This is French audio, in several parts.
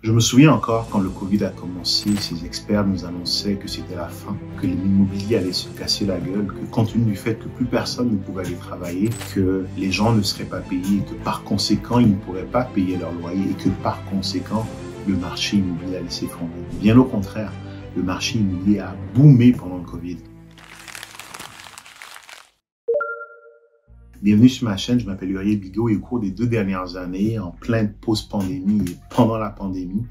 Je me souviens encore quand le Covid a commencé, ces experts nous annonçaient que c'était la fin, que l'immobilier allait se casser la gueule, que compte tenu du fait que plus personne ne pouvait aller travailler, que les gens ne seraient pas payés, que par conséquent, ils ne pourraient pas payer leur loyer et que par conséquent, le marché immobilier allait s'effondrer. Bien au contraire, le marché immobilier a boomé pendant le Covid. Bienvenue sur ma chaîne, je m'appelle Uriel Bigot et au cours des 2 dernières années, en pleine post-pandémie et pendant la pandémie,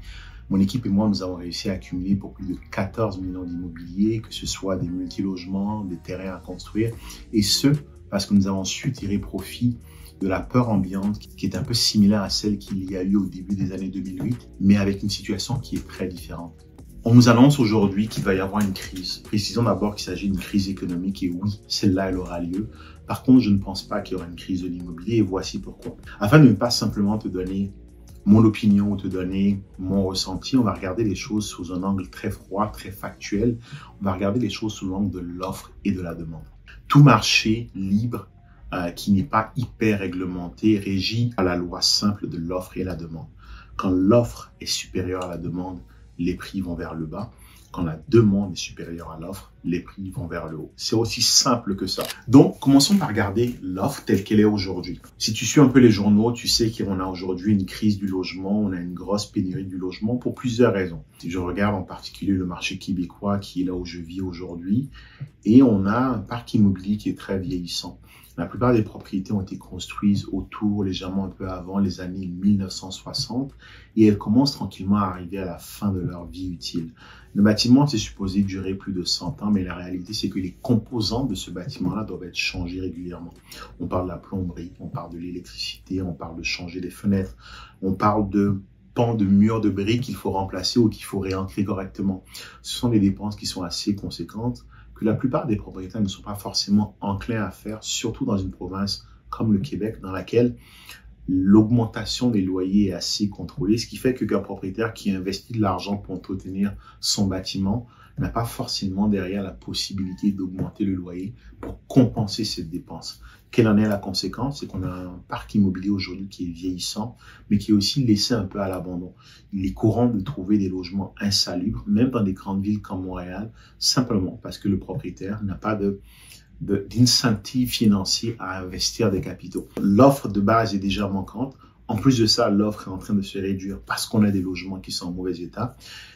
mon équipe et moi, nous avons réussi à accumuler pour plus de 14 millions d'immobiliers, que ce soit des multilogements, des terrains à construire, et ce, parce que nous avons su tirer profit de la peur ambiante qui est un peu similaire à celle qu'il y a eu au début des années 2008, mais avec une situation qui est très différente. On nous annonce aujourd'hui qu'il va y avoir une crise. Précisons d'abord qu'il s'agit d'une crise économique et oui, celle-là, elle aura lieu. Par contre, je ne pense pas qu'il y aura une crise de l'immobilier et voici pourquoi. Afin de ne pas simplement te donner mon opinion ou te donner mon ressenti, on va regarder les choses sous un angle très froid, très factuel. On va regarder les choses sous l'angle de l'offre et de la demande. Tout marché libre qui n'est pas hyper réglementé régit à la loi simple de l'offre et la demande. Quand l'offre est supérieure à la demande, les prix vont vers le bas. Quand la demande est supérieure à l'offre, les prix vont vers le haut. C'est aussi simple que ça. Donc, commençons par regarder l'offre telle qu'elle est aujourd'hui. Si tu suis un peu les journaux, tu sais qu'on a aujourd'hui une crise du logement, on a une grosse pénurie du logement pour plusieurs raisons. Si je regarde en particulier le marché québécois qui est là où je vis aujourd'hui, et on a un parc immobilier qui est très vieillissant. La plupart des propriétés ont été construites autour, légèrement un peu avant les années 1960 et elles commencent tranquillement à arriver à la fin de leur vie utile. Le bâtiment c'est supposé durer plus de 100 ans, mais la réalité c'est que les composants de ce bâtiment-là doivent être changés régulièrement. On parle de la plomberie, on parle de l'électricité, on parle de changer les fenêtres, on parle de pans de murs de briques qu'il faut remplacer ou qu'il faut réancrer correctement. Ce sont des dépenses qui sont assez conséquentes, que la plupart des propriétaires ne sont pas forcément enclins à faire, surtout dans une province comme le Québec, dans laquelle l'augmentation des loyers est assez contrôlée, ce qui fait qu'un propriétaire qui investit de l'argent pour entretenir son bâtiment n'a pas forcément derrière la possibilité d'augmenter le loyer pour compenser cette dépense. Quelle en est la conséquence? C'est qu'on a un parc immobilier aujourd'hui qui est vieillissant, mais qui est aussi laissé un peu à l'abandon. Il est courant de trouver des logements insalubres, même dans des grandes villes comme Montréal, simplement parce que le propriétaire n'a pas d'incentive financier à investir des capitaux. L'offre de base est déjà manquante. En plus de ça, l'offre est en train de se réduire parce qu'on a des logements qui sont en mauvais état.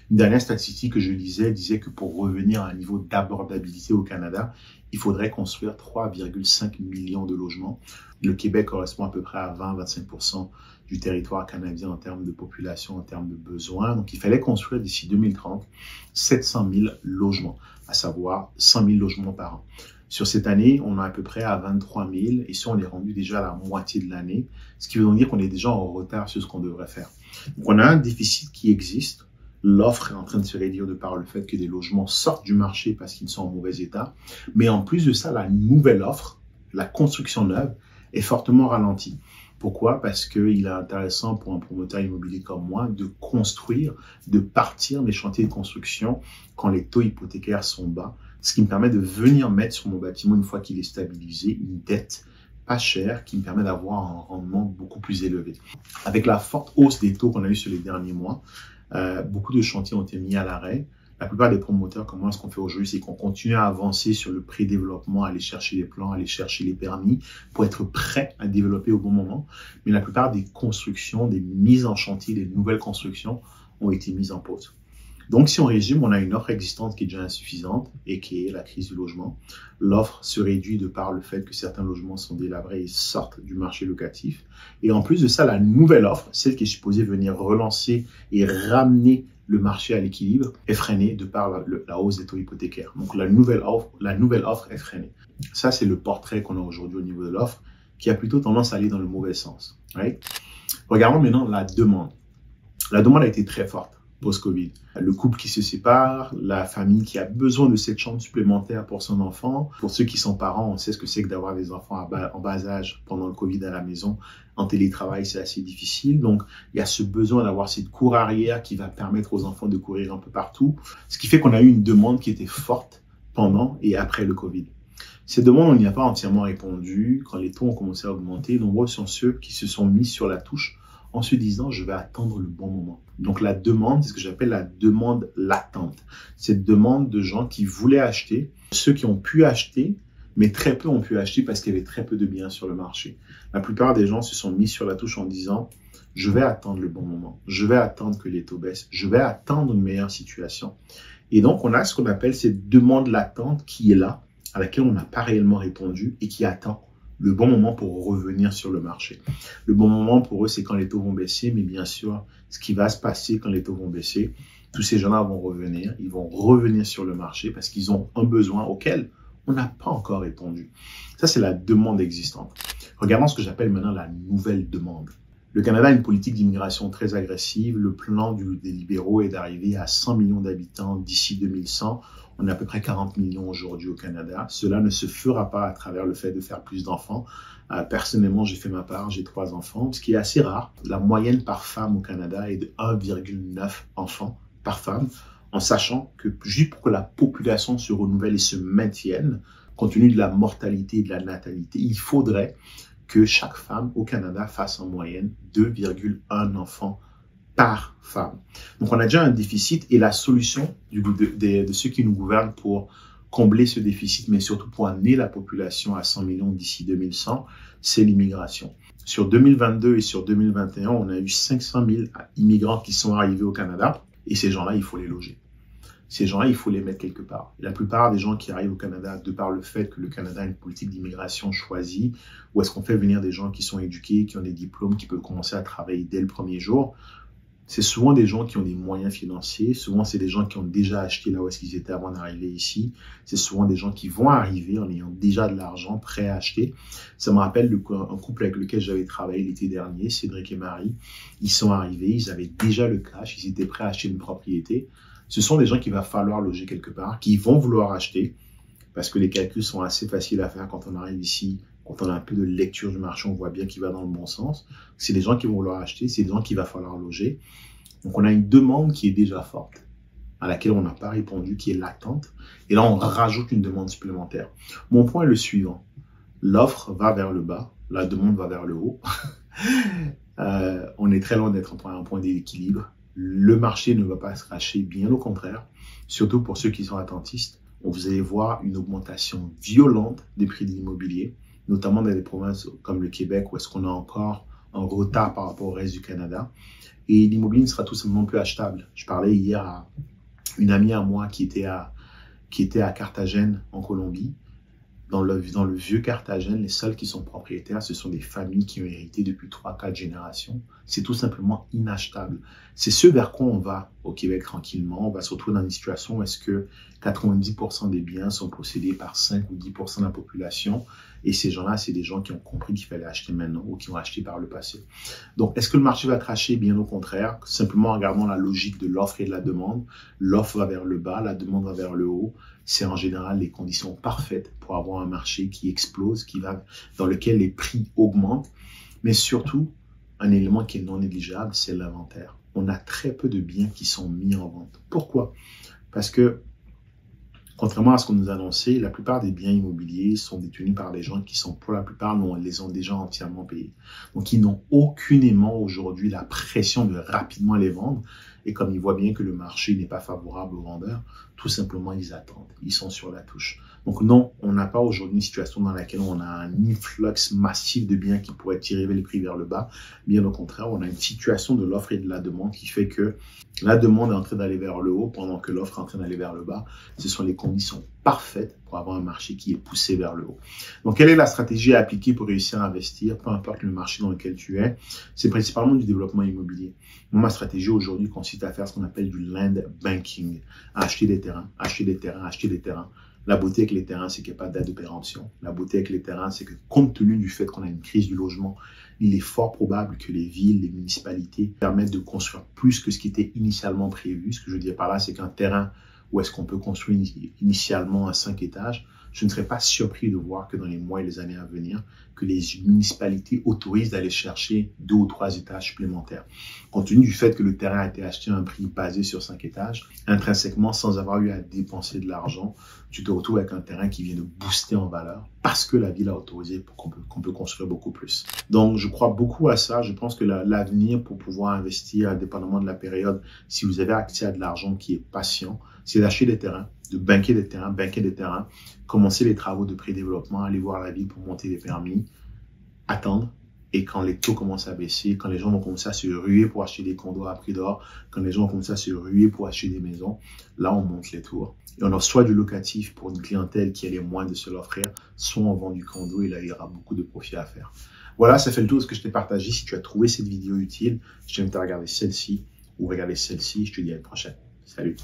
Une dernière statistique que je lisais disait que pour revenir à un niveau d'abordabilité au Canada, il faudrait construire 3,5 millions de logements. Le Québec correspond à peu près à 20-25% du territoire canadien en termes de population, en termes de besoins. Donc, il fallait construire d'ici 2030 700 000 logements, à savoir 100 000 logements par an. Sur cette année, on est à peu près à 23 000 et ça, on est rendu déjà à la moitié de l'année, ce qui veut donc dire qu'on est déjà en retard sur ce qu'on devrait faire. Donc, on a un déficit qui existe. L'offre est en train de se réduire de par le fait que des logements sortent du marché parce qu'ils sont en mauvais état. Mais en plus de ça, la nouvelle offre, la construction neuve, est fortement ralentie. Pourquoi? Parce qu'il est intéressant pour un promoteur immobilier comme moi de construire, de partir des chantiers de construction quand les taux hypothécaires sont bas, ce qui me permet de venir mettre sur mon bâtiment, une fois qu'il est stabilisé, une dette pas chère qui me permet d'avoir un rendement beaucoup plus élevé. Avec la forte hausse des taux qu'on a eu sur les derniers mois, beaucoup de chantiers ont été mis à l'arrêt. La plupart des promoteurs, comme moi, ce qu'on fait aujourd'hui, c'est qu'on continue à avancer sur le pré-développement, aller chercher les plans, aller chercher les permis pour être prêt à développer au bon moment. Mais la plupart des constructions, des mises en chantier, des nouvelles constructions ont été mises en pause. Donc, si on résume, on a une offre existante qui est déjà insuffisante et qui est la crise du logement. L'offre se réduit de par le fait que certains logements sont délabrés et sortent du marché locatif. Et en plus de ça, la nouvelle offre, celle qui est supposée venir relancer et ramener le marché à l'équilibre, est freinée de par la hausse des taux hypothécaires. Donc, la nouvelle offre est freinée. Ça, c'est le portrait qu'on a aujourd'hui au niveau de l'offre qui a plutôt tendance à aller dans le mauvais sens. Right? Regardons maintenant la demande. La demande a été très forte post-Covid. Le couple qui se sépare, la famille qui a besoin de cette chambre supplémentaire pour son enfant. Pour ceux qui sont parents, on sait ce que c'est que d'avoir des enfants en bas âge pendant le Covid à la maison. En télétravail, c'est assez difficile. Donc, il y a ce besoin d'avoir cette cour arrière qui va permettre aux enfants de courir un peu partout. Ce qui fait qu'on a eu une demande qui était forte pendant et après le Covid. Ces demandes, on n'y a pas entièrement répondu. Quand les taux ont commencé à augmenter, nombreux sont ceux qui se sont mis sur la touche en se disant, je vais attendre le bon moment. Donc la demande, c'est ce que j'appelle la demande latente. Cette demande de gens qui voulaient acheter, ceux qui ont pu acheter, mais très peu ont pu acheter parce qu'il y avait très peu de biens sur le marché. La plupart des gens se sont mis sur la touche en disant, je vais attendre le bon moment, je vais attendre que les taux baissent, je vais attendre une meilleure situation. Et donc, on a ce qu'on appelle cette demande latente qui est là, à laquelle on n'a pas réellement répondu et qui attend le bon moment pour revenir sur le marché. Le bon moment pour eux, c'est quand les taux vont baisser, mais bien sûr, ce qui va se passer quand les taux vont baisser, tous ces gens-là vont revenir, ils vont revenir sur le marché parce qu'ils ont un besoin auquel on n'a pas encore répondu. Ça, c'est la demande existante. Regardons ce que j'appelle maintenant la nouvelle demande. Le Canada a une politique d'immigration très agressive. Le plan des libéraux est d'arriver à 100 millions d'habitants d'ici 2100. On est à peu près 40 millions aujourd'hui au Canada. Cela ne se fera pas à travers le fait de faire plus d'enfants. Personnellement, j'ai fait ma part, j'ai 3 enfants, ce qui est assez rare. La moyenne par femme au Canada est de 1,9 enfants par femme, en sachant que juste pour que la population se renouvelle et se maintienne, compte tenu de la mortalité et de la natalité, il faudrait que chaque femme au Canada fasse en moyenne 2,1 enfants par femme. Donc, on a déjà un déficit et la solution de ceux qui nous gouvernent pour combler ce déficit, mais surtout pour amener la population à 100 millions d'ici 2100, c'est l'immigration. Sur 2022 et sur 2021, on a eu 500 000 immigrants qui sont arrivés au Canada et ces gens-là, il faut les loger. Ces gens-là, il faut les mettre quelque part. Et la plupart des gens qui arrivent au Canada, de par le fait que le Canada a une politique d'immigration choisie, où est-ce qu'on fait venir des gens qui sont éduqués, qui ont des diplômes, qui peuvent commencer à travailler dès le premier jour, c'est souvent des gens qui ont des moyens financiers. Souvent, c'est des gens qui ont déjà acheté là où est-ce qu'ils étaient avant d'arriver ici. C'est souvent des gens qui vont arriver en ayant déjà de l'argent prêt à acheter. Ça me rappelle un couple avec lequel j'avais travaillé l'été dernier, Cédric et Marie. Ils sont arrivés, ils avaient déjà le cash, ils étaient prêts à acheter une propriété. Ce sont des gens qu'il va falloir loger quelque part, qui vont vouloir acheter, parce que les calculs sont assez faciles à faire quand on arrive ici. Quand on a un peu de lecture du marché, on voit bien qu'il va dans le bon sens. C'est des gens qui vont vouloir acheter, c'est des gens qu'il va falloir loger. Donc, on a une demande qui est déjà forte, à laquelle on n'a pas répondu, qui est latente. Et là, on rajoute une demande supplémentaire. Mon point est le suivant. L'offre va vers le bas, la demande va vers le haut. On est très loin d'être un point d'équilibre. Le marché ne va pas se cracher, bien au contraire. Surtout pour ceux qui sont attentistes, vous allez voir une augmentation violente des prix de l'immobilier, notamment dans des provinces comme le Québec, où est-ce qu'on a encore un retard par rapport au reste du Canada. Et l'immobilier ne sera tout simplement plus achetable. Je parlais hier à une amie à moi qui était à Carthagène, en Colombie. Dans le vieux Carthagène, les seuls qui sont propriétaires, ce sont des familles qui ont hérité depuis 3-4 générations. C'est tout simplement inachetable. C'est ce vers quoi on va au Québec tranquillement. On va se retrouver dans une situation où est-ce que 90% des biens sont possédés par 5 ou 10% de la population. Et ces gens-là, c'est des gens qui ont compris qu'il fallait acheter maintenant ou qui ont acheté par le passé. Donc, est-ce que le marché va cracher? Bien au contraire. Simplement en regardant la logique de l'offre et de la demande. L'offre va vers le bas, la demande va vers le haut. C'est en général les conditions parfaites pour avoir un marché qui explose, dans lequel les prix augmentent. Mais surtout, un élément qui est non négligeable, c'est l'inventaire. On a très peu de biens qui sont mis en vente. Pourquoi? Parce que, contrairement à ce qu'on nous a annoncé, la plupart des biens immobiliers sont détenus par des gens qui sont, pour la plupart, les ont déjà entièrement payés. Donc, ils n'ont aucunement aujourd'hui la pression de rapidement les vendre. Et comme ils voient bien que le marché n'est pas favorable aux vendeurs, tout simplement, ils attendent. Ils sont sur la touche. Donc non, on n'a pas aujourd'hui une situation dans laquelle on a un influx massif de biens qui pourrait tirer les prix vers le bas. Bien au contraire, on a une situation de l'offre et de la demande qui fait que la demande est en train d'aller vers le haut pendant que l'offre est en train d'aller vers le bas. Ce sont les conditions parfaites pour avoir un marché qui est poussé vers le haut. Donc, quelle est la stratégie à appliquer pour réussir à investir, peu importe le marché dans lequel tu es? C'est principalement du développement immobilier. Moi, ma stratégie aujourd'hui consiste à faire ce qu'on appelle du land banking, à acheter des terrains, acheter des terrains, acheter des terrains. La beauté avec les terrains, c'est qu'il n'y a pas de date de péremption. La beauté avec les terrains, c'est que compte tenu du fait qu'on a une crise du logement, il est fort probable que les villes, les municipalités permettent de construire plus que ce qui était initialement prévu. Ce que je veux dire par là, c'est qu'un terrain où est-ce qu'on peut construire initialement à 5 étages, je ne serais pas surpris de voir que dans les mois et les années à venir, que les municipalités autorisent d'aller chercher 2 ou 3 étages supplémentaires. Compte tenu du fait que le terrain a été acheté à un prix basé sur 5 étages, intrinsèquement, sans avoir eu à dépenser de l'argent, tu te retrouves avec un terrain qui vient de booster en valeur parce que la ville a autorisé pour qu'on peut construire beaucoup plus. Donc, je crois beaucoup à ça. Je pense que l'avenir pour pouvoir investir, indépendamment de la période, si vous avez accès à de l'argent qui est patient, c'est d'acheter des terrains, de banquer des terrains, commencer les travaux de pré-développement, aller voir la ville pour monter des permis, attendre. Et quand les taux commencent à baisser, quand les gens vont commencer à se ruer pour acheter des condos à prix d'or, quand les gens vont commencer à se ruer pour acheter des maisons, là, on monte les tours. Et on a soit du locatif pour une clientèle qui a les moyens de se l'offrir, soit on vend du condo et là, il y aura beaucoup de profit à faire. Voilà, ça fait le tour de ce que je t'ai partagé. Si tu as trouvé cette vidéo utile, je t'invite à regarder celle-ci ou regarder celle-ci. Je te dis à la prochaine. Salut.